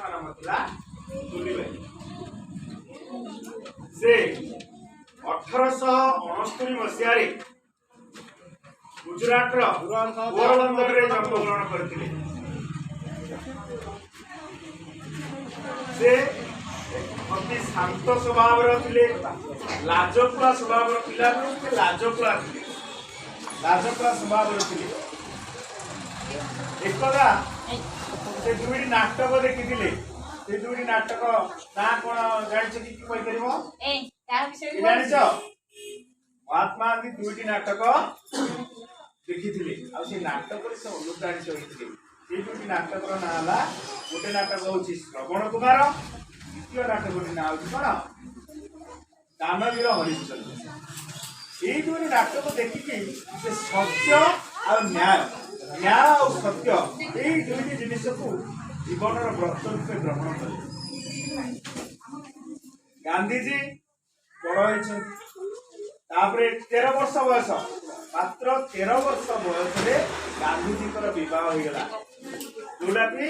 नाम था तुलीबाई। से 1869 मसीह गुजरात पोरबंदर में जन्मग्रहण करते। से अति शांत स्वभाव रे लाजकुला स्वभाव पिला लाजकुला स्वभाव रे। एकदा से दुईटी नाटक देखी से दुईटी नाटक ना कौन जान कि कही पार जान महात्मा गांधी दुईटी नाटक देखी से नाटक से अनुप्राणित होते। दुईटी नाटक ना गोटे नाटक हूँ श्रवण कुमार, द्वितीय नाटक ना हूँ कौन दानवीर हरिश्चंद्र। ये दुईटी नाटक देखिकी से सत्य और न्याय न्याय और सत्य यही दुईटी जिनिस को जीवन व्रत रूपे ग्रहण कर गांधीजी बड़ होपर 13 वर्ष बयस मात्र 13 वर्ष बयस गांधीजी बह हो गला जोटा कि